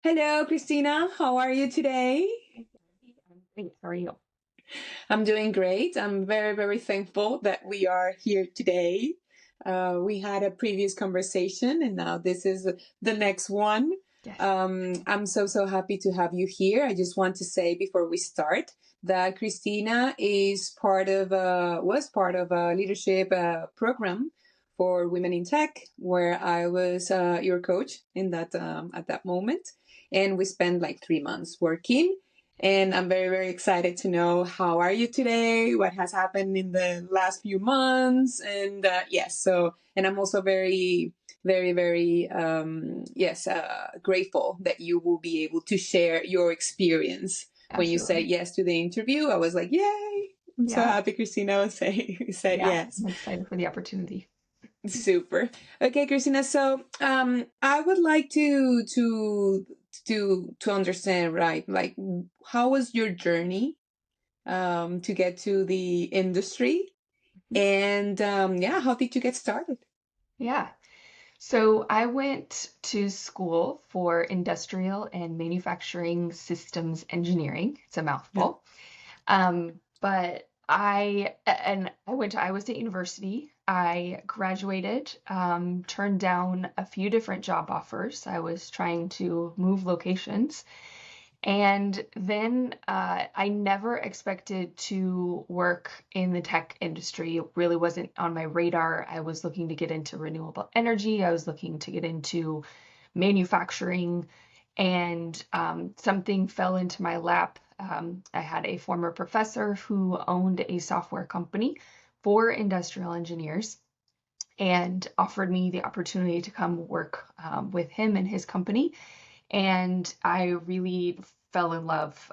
Hello, Christina. How are you today? Thanks. How are you? I'm doing great. I'm very, very thankful that we are here today. We had a previous conversation, and now this is the next one. Yes. I'm so happy to have you here. I just want to say before we start that Christina is was part of a leadership program for women in tech, where I was your coach in that at that moment, and we spent like 3 months working, and I'm very, very excited to know how are you today, what has happened in the last few months. And yes, so, and I'm also very, very, very, yes, grateful that you will be able to share your experience. When you said Absolutely. yes to the interview, I was like, yay. I'm so Yeah. happy Christina said Yeah. yes. I'm excited for the opportunity. Super. Okay, Christina. So, I would like to understand, right? Like, how was your journey to get to the industry, Mhm. and yeah, how did you get started? Yeah. So I went to school for industrial and manufacturing systems engineering. It's a Yeah. mouthful. But I went to Iowa State University. I graduated, turned down a few different job offers. I was trying to move locations. And then I never expected to work in the tech industry. It really wasn't on my radar. I was looking to get into renewable energy. I was looking to get into manufacturing, and something fell into my lap. I had a former professor who owned a software company for industrial engineers and offered me the opportunity to come work with him and his company. And I really fell in love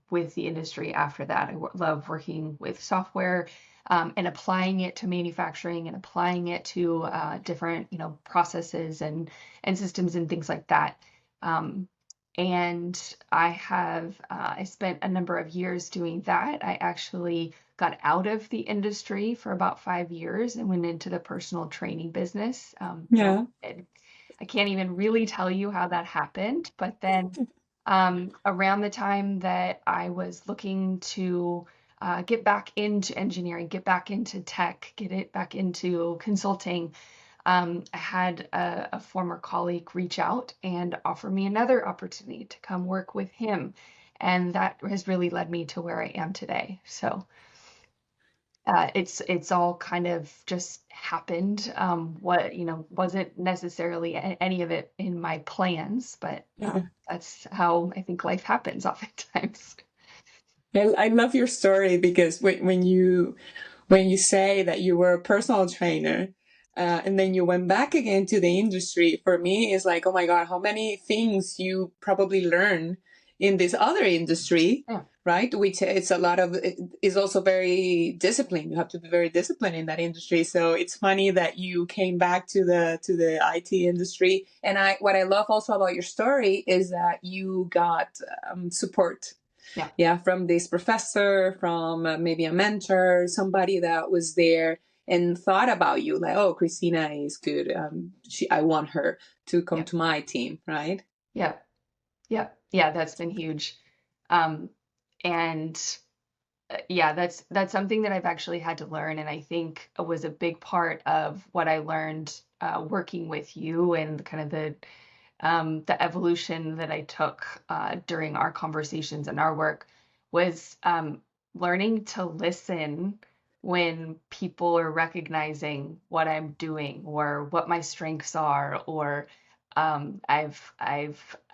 with the industry after that. Love working with software and applying it to manufacturing and applying it to different, processes and systems and things like that. Um, and I spent a number of years doing that. I actually got out of the industry for about 5 years and went into the personal training business. Yeah. I can't even really tell you how that happened, but then around the time that I was looking to get back into engineering, get back into tech, get it back into consulting, I had a former colleague reach out and offer me another opportunity to come work with him. And that has really led me to where I am today. So it's all kind of just happened. What wasn't necessarily any of it in my plans, but Yeah. that's how I think life happens oftentimes. I love your story because when you say that you were a personal trainer, and then you went back again to the industry, for me, it's like, oh my God, how many things you probably learn in this other industry, Yeah, right? Which it's a lot of, it is also very disciplined. You have to be very disciplined in that industry. So it's funny that you came back to the IT industry. And what I love also about your story is that you got support, yeah, yeah, from this professor, from maybe a mentor, somebody that was there and thought about you, like, oh, Christina is good, I want her to come yeah, to my team, right? yeah, yeah, yeah. That's been huge. Um, and yeah, that's something that I've actually had to learn, and I think was a big part of what I learned working with you and kind of the evolution that I took during our conversations and our work was learning to listen when people are recognizing what I'm doing or what my strengths are, or I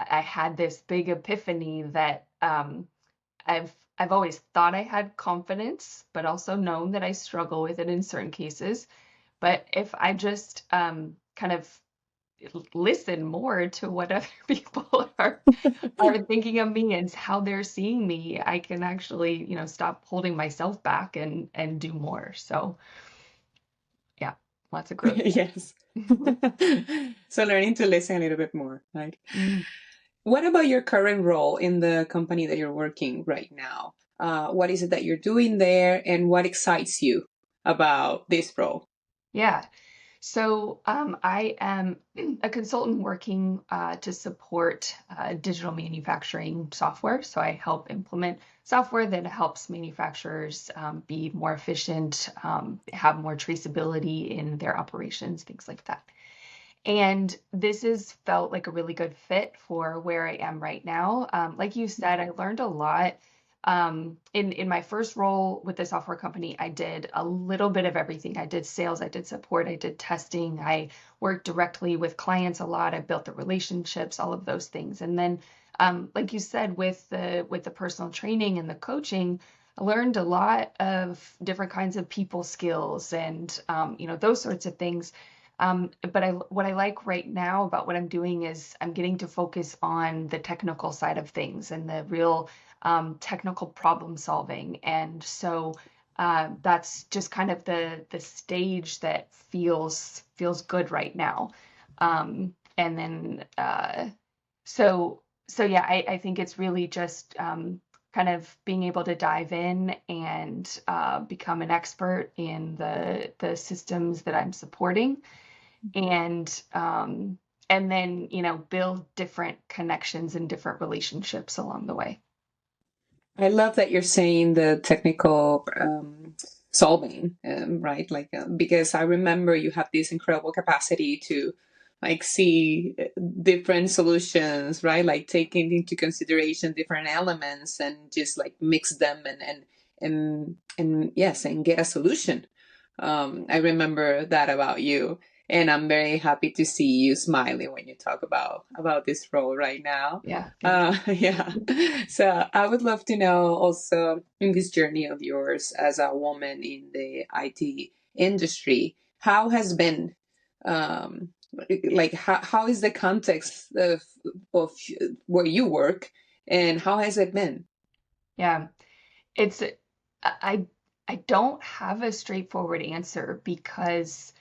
had this big epiphany that I've always thought I had confidence, but also known that I struggle with it in certain cases. But if I just kind of listen more to what other people are thinking of me and how they're seeing me, I can actually, stop holding myself back and do more. So yeah, lots of growth Yes. there. So learning to listen a little bit more, right? Mm. What about your current role in the company that you're working right now? What is it that you're doing there, and what excites you about this role? Yeah. I am a consultant working to support digital manufacturing software. So I help implement software that helps manufacturers be more efficient, have more traceability in their operations, things like that. And this has felt like a really good fit for where I am right now. Like you said, I learned a lot. In my first role with the software company, I did a little bit of everything. I did sales, I did support, I did testing, I worked directly with clients a lot. I built the relationships, all of those things. And then, like you said, with the personal training and the coaching, I learned a lot of different kinds of people skills and those sorts of things. But what I like right now about what I'm doing is I'm getting to focus on the technical side of things and the real technical problem solving. And so that's just kind of the stage that feels good right now. And then so yeah, I think it's really just kind of being able to dive in and become an expert in the systems that I'm supporting and then build different connections and different relationships along the way. I love that you're saying the technical solving, right? Like, because I remember you have this incredible capacity to like see different solutions, right? Like taking into consideration different elements and just like mix them and yes, and get a solution. I remember that about you. And I'm very happy to see you smiling when you talk about this role right now. Yeah, thank you. Yeah. So I would love to know also in this journey of yours as a woman in the IT industry, how has been, um, like how is the context of where you work and how has it been? Yeah, it's I I don't have a straightforward answer because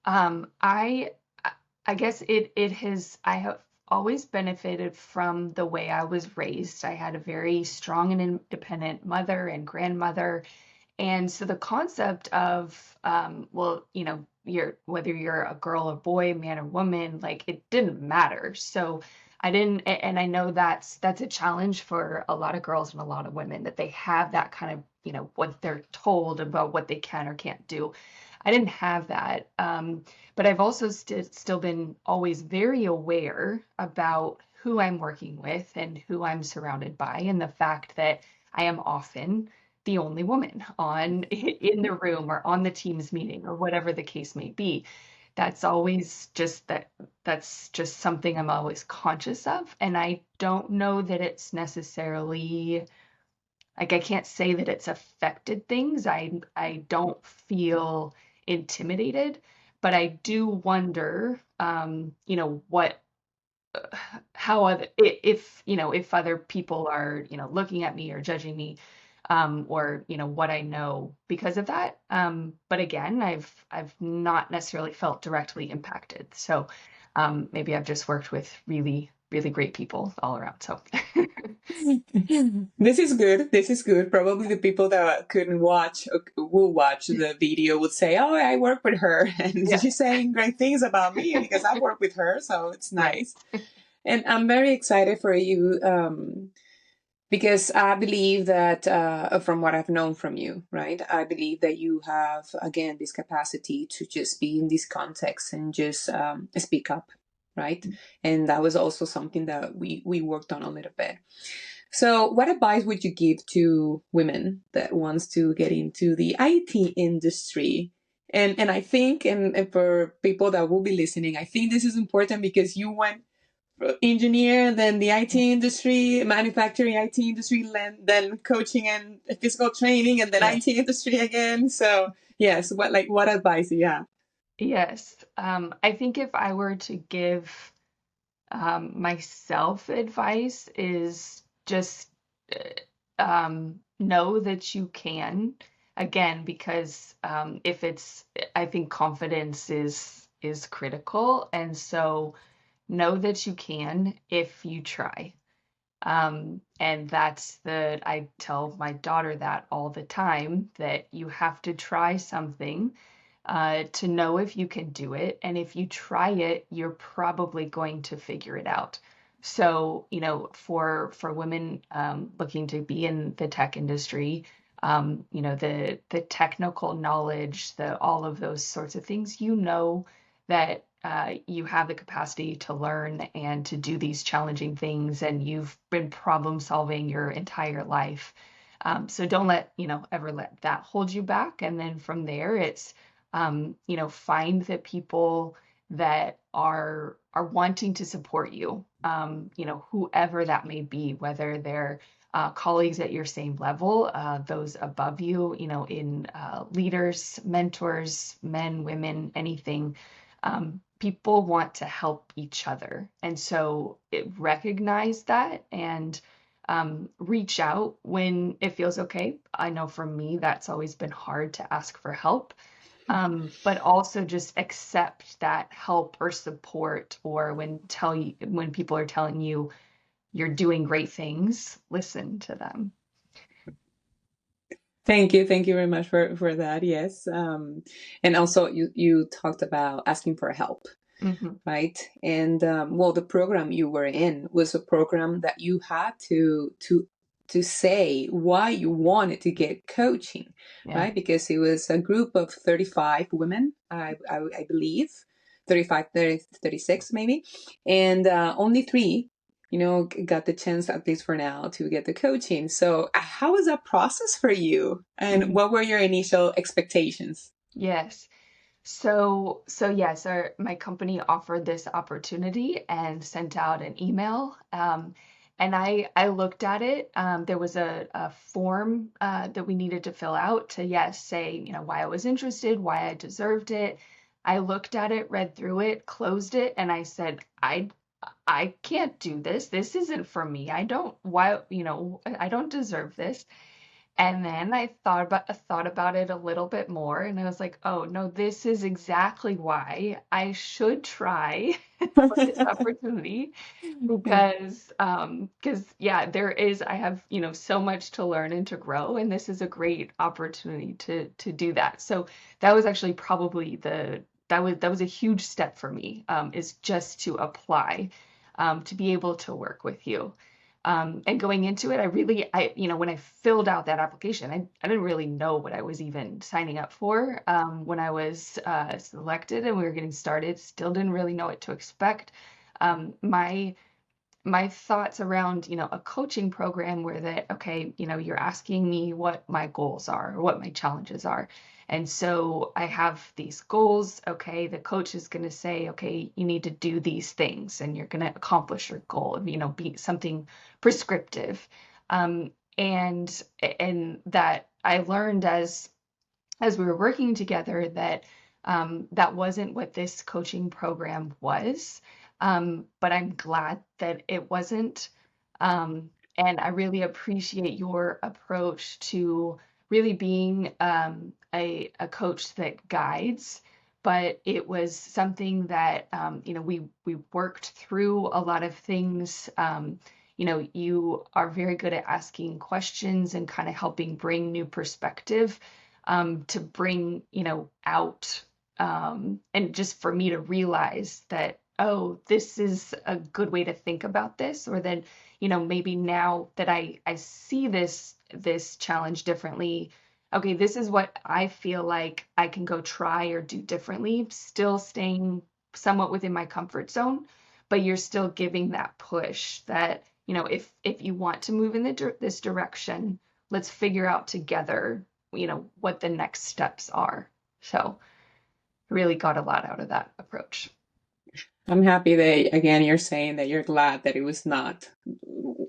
I I guess it has I have always benefited from the way I was raised. I had a very strong and independent mother and grandmother. And so the concept of, well, whether you're a girl or boy, man or woman, like it didn't matter. So I didn't, and I know that's a challenge for a lot of girls and a lot of women that they have that kind of, what they're told about what they can or can't do. I didn't have that. But I've also still been always very aware about who I'm working with and who I'm surrounded by, and the fact that I am often the only woman on in the room or on the Teams meeting or whatever the case may be. That's always just that's just something I'm always conscious of. And I don't know that it's necessarily like I can't say that it's affected things. I don't feel intimidated, but I do wonder what how other if if other people are looking at me or judging me or what I know because of that. But again, I've not necessarily felt directly impacted. So maybe I've just worked with really great people all around. So This is good. This is good. Probably the people that couldn't watch or will watch the video would say, "Oh, I work with her, and yeah, she's saying great things about me because I work with her, so it's right. nice." And I'm very excited for you because I believe that from what I've known from you, right? I believe that you have again this capacity to just be in this context and just speak up, right? And that was also something that we worked on a little bit. So, what advice would you give to women that wants to get into the IT industry? And I think, and for people that will be listening, I think this is important because you went engineer, then the IT industry, manufacturing IT industry, then coaching and physical training, and then Yeah. IT industry again. So, yes, what advice do you have? Yes. I think if I were to give myself advice is just know that you can. Again, because if it's, I think confidence is critical, and so know that you can if you try. And I tell my daughter that all the time, that you have to try something to know if you can do it. And if you try it, you're probably going to figure it out. So, for women looking to be in the tech industry, the technical knowledge, the all of those sorts of things, that you have the capacity to learn and to do these challenging things, and you've been problem solving your entire life. So don't ever let that hold you back. And then from there, it's find the people that are wanting to support you, whoever that may be, whether they're colleagues at your same level, those above you, in leaders, mentors, men, women, anything. People want to help each other. And so recognize that and reach out when it feels okay. I know for me, that's always been hard to ask for help. But also just accept that help or support, or when people are telling you you're doing great things, listen to them. Thank you. Thank you very much for that. Yes. And also you talked about asking for help, Hmm. right? And well, the program you were in was a program that you had to say why you wanted to get coaching, Yeah. right? Because it was a group of 35 women, I believe, 35, 30, 36 maybe, and only three, got the chance, at least for now, to get the coaching. So how was that process for you? And Mhm. what were your initial expectations? Yes. So yes, my company offered this opportunity and sent out an email. And I looked at it. There was a form that we needed to fill out to, yes, say, why I was interested, why I deserved it. I looked at it, read through it, closed it, and I said, I can't do this. This isn't for me. I don't deserve this. And then I thought about it a little bit more, and I was like, oh no, this is exactly why I should try for this opportunity, Yeah. because yeah, I have, so much to learn and to grow, and this is a great opportunity to do that. So that was actually probably that was a huge step for me, is just to apply, to be able to work with you. And going into it, when I filled out that application, I didn't really know what I was even signing up for. When I was selected and we were getting started, still didn't really know what to expect. My thoughts around, a coaching program were that, okay, you're asking me what my goals are or what my challenges are. And so I have these goals. Okay, the coach is going to say, okay, you need to do these things and you're going to accomplish your goal, be something prescriptive. Um, and that I learned as we were working together that that wasn't what this coaching program was. But I'm glad that it wasn't. And I really appreciate your approach to really being a coach that guides. But it was something that we worked through a lot of things. You are very good at asking questions and kind of helping bring new perspective, to bring, out, and just for me to realize that, oh, this is a good way to think about this, or that, maybe now that I see this challenge differently, okay, this is what I feel like I can go try or do differently, still staying somewhat within my comfort zone, but you're still giving that push that, if you want to move in this direction, let's figure out together, what the next steps are. So really got a lot out of that approach. I'm happy that, again, you're saying that you're glad that it was not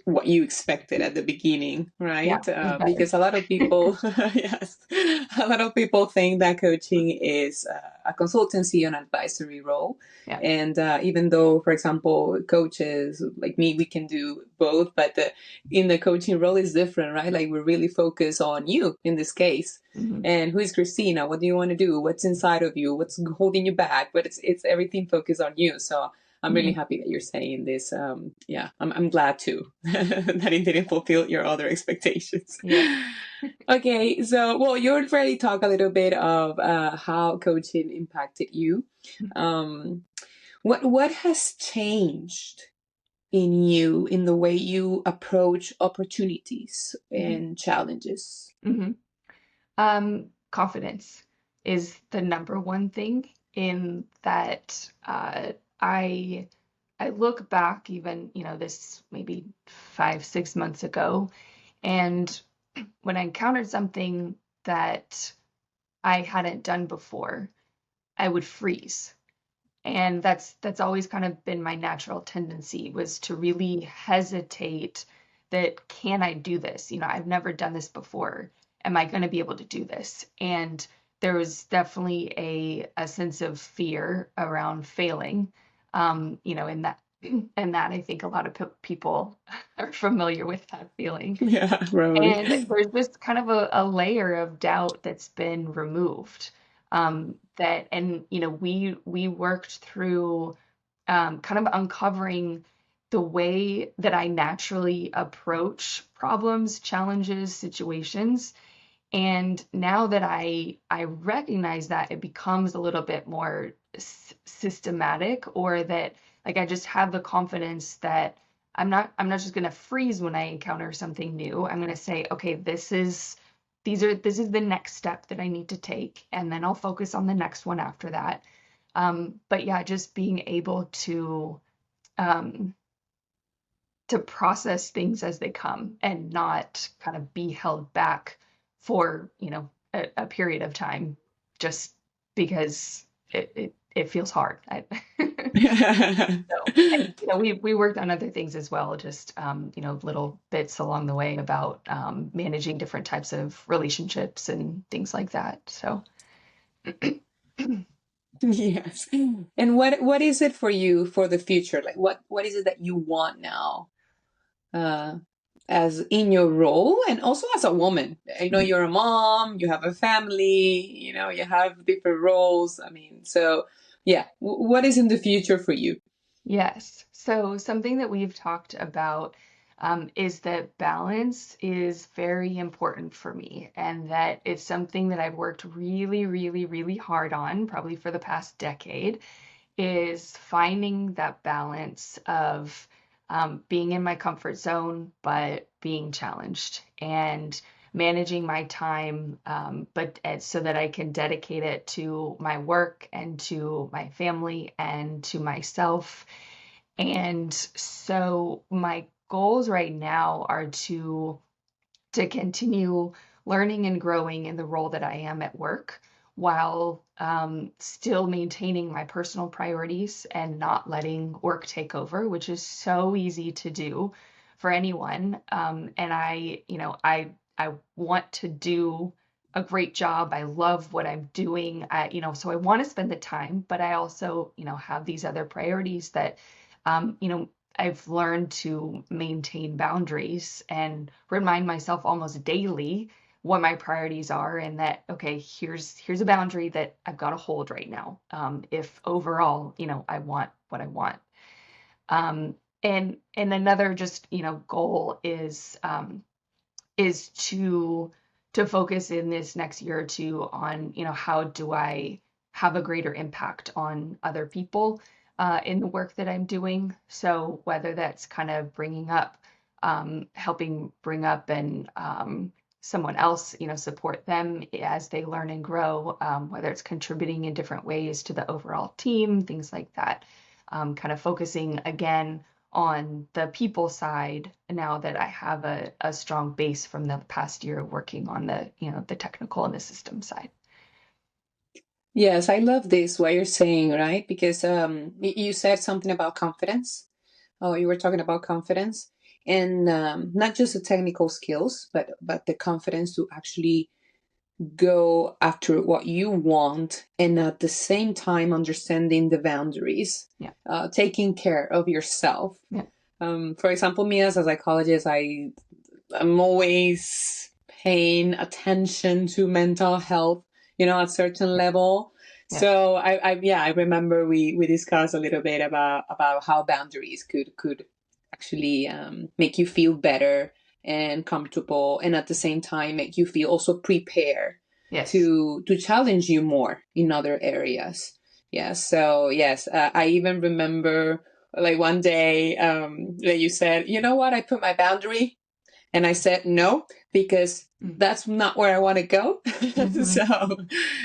what you expected at the beginning, Yeah, right? it was better. Because a lot of people, yes, a lot of people think that coaching is a consultancy or an advisory role. Yeah. And even though, for example, coaches like me, we can do both, but in the coaching role is different, right? Like we really focus on you in this case. Hmm. And who is Christina? What do you want to do? What's inside of you? What's holding you back? But it's everything focused on you. So I'm really happy that you're saying this. Yeah, I'm glad too that it didn't fulfill your other expectations. Yeah. Okay, so well, you already talked a little bit of how coaching impacted you. Um, what has changed in you in the way you approach opportunities Mhm. and challenges? Mhm. Confidence is the number one thing in that I I look back even, this maybe 5, 6 months ago, and when I encountered something that I hadn't done before, I would freeze. And that's always kind of been my natural tendency, was to really hesitate that, can I do this? I've never done this before. Am I going to be able to do this? And there was definitely a sense of fear around failing, in that and that I think a lot of people are familiar with that feeling. Yeah, probably. And there's just kind of a layer of doubt that's been removed. We worked through kind of uncovering the way that I naturally approach problems, challenges, situations. And now that I recognize that, it becomes a little bit more systematic, or that, like, I just have the confidence that I'm not just going to freeze when I encounter something new. I'm going to say, okay, this is the next step that I need to take, and then I'll focus on the next one after that. But yeah, just being able um, to process things as they come and not kind of be held back for, a period of time, just because it feels hard. So, and we worked on other things as well, just little bits along the way about managing different types of relationships and things like that. So Yes. And what is it for you for the future? Like what is it that you want now? Uh as in your role and also as a woman. I know you're a mom, you have a family, you have different roles. I mean, so yeah, what is in the future for you? yes. So something that we've talked about is that balance is very important for me, and that it's something that I've worked really, really, really hard on, probably for the past decade, is finding that balance of being in my comfort zone, but being challenged, and managing my time, but so that I can dedicate it to my work and to my family and to myself. And so my goals right now are to continue learning and growing in the role that I am at work, while still maintaining my personal priorities and not letting work take over, which is so easy to do for anyone. And I want to do a great job. I love what I'm doing. So I want to spend the time, but I also, have these other priorities that, I've learned to maintain boundaries and remind myself almost daily what my priorities are, and that, okay, here's a boundary that I've got to hold right now. If overall, I want what I want. And another just, goal is to focus in this next year or two on, how do I have a greater impact on other people in the work that I'm doing. So whether that's kind of helping bring up and someone else, support them as they learn and grow, whether it's contributing in different ways to the overall team, things like that. Kind of focusing again on the people side, now that I have a strong base from the past year working on the technical and the system side. Yes, I love this what you're saying, right? Because you said something about confidence. Oh, you were talking about confidence, and not just the technical skills, but the confidence to actually go after what you want, and at the same time understanding the boundaries, Yeah. taking care of yourself. Yeah. For example, me as a psychologist, I'm always paying attention to mental health, at certain level. Yeah. So I remember we discussed a little bit about how boundaries could actually make you feel better and comfortable, and at the same time make you feel also prepared Yes. to challenge you more in other areas. Yes. So yes, I even remember like one day that you said, you know what, I put my boundary and I said no, because Mm. that's not where I want to go. Mhm.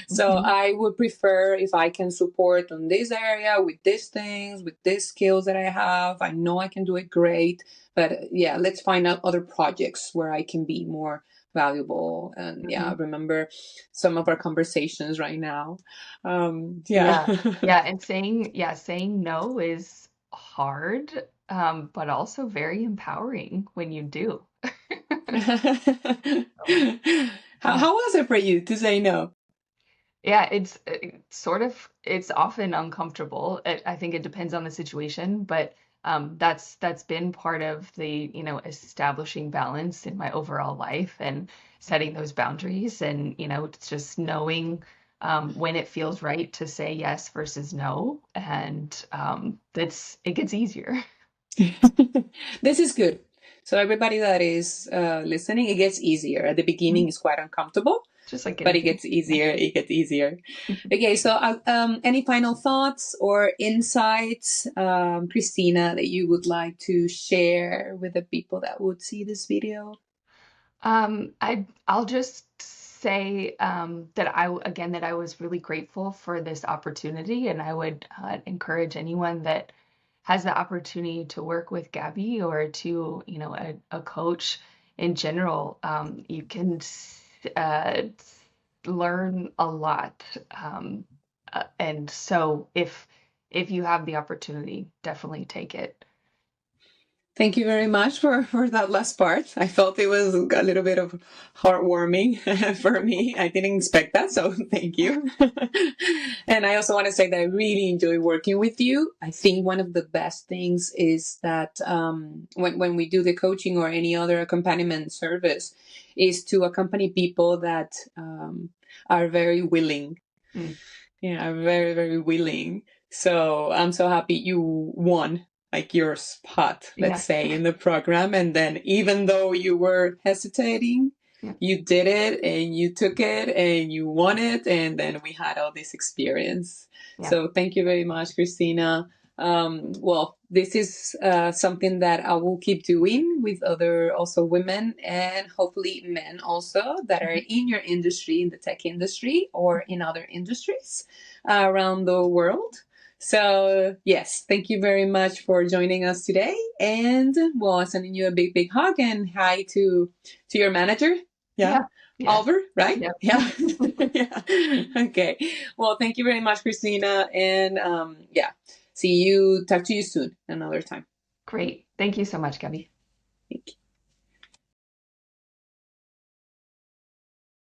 So Mhm. I would prefer if I can support on this area with these things, with these skills that I have. I know I can do it great, but yeah, let's find out other projects where I can be more valuable. And yeah, I Mhm. remember some of our conversations right now. Yeah. Yeah. Yeah. And saying no is hard, but also very empowering when you do. So, yeah. How was it for you to say no? Yeah, it's often uncomfortable. I think it depends on the situation, but that's been part of the, establishing balance in my overall life and setting those boundaries and, it's just knowing when it feels right to say yes versus no. And that's it gets easier. This is good. So everybody that is listening, it gets easier. At the beginning, it's quite uncomfortable, Just like but it anything. gets Yeah. easier. It gets easier. Okay. So, any final thoughts or insights, Christina, that you would like to share with the people that would see this video? I'll just say that I was really grateful for this opportunity, and I would encourage anyone that has the opportunity to work with Gabby or to, a coach in general. You can uh, learn a lot, and so if you have the opportunity, definitely take it. Thank you very much for that last part. I felt it was a little bit of heartwarming for me. I didn't expect that, so thank you. And I also want to say that I really enjoy working with you. I think one of the best things is that when we do the coaching or any other accompaniment service, is to accompany people that are very willing. Mm, Yeah, very, very willing. So I'm so happy you won like your spot, let's yeah, say, in the program. And then even though you were hesitating, yeah, you did it and you took it and you won it. And then we had all this experience. yeah, So thank you very much, Christina. Well, this is something that I will keep doing with other also women and hopefully men also that are mhm, in your industry, in the tech industry or in other industries around the world. So yes, thank you very much for joining us today. And well, sending you a big, big hug and hi to your manager. Yeah. yeah, yes, Oliver, right? yeah. Yeah. Yeah. Okay. Well, thank you very much, Christina. And yeah, talk to you soon another time. Great. Thank you so much, Gabby. Thank you.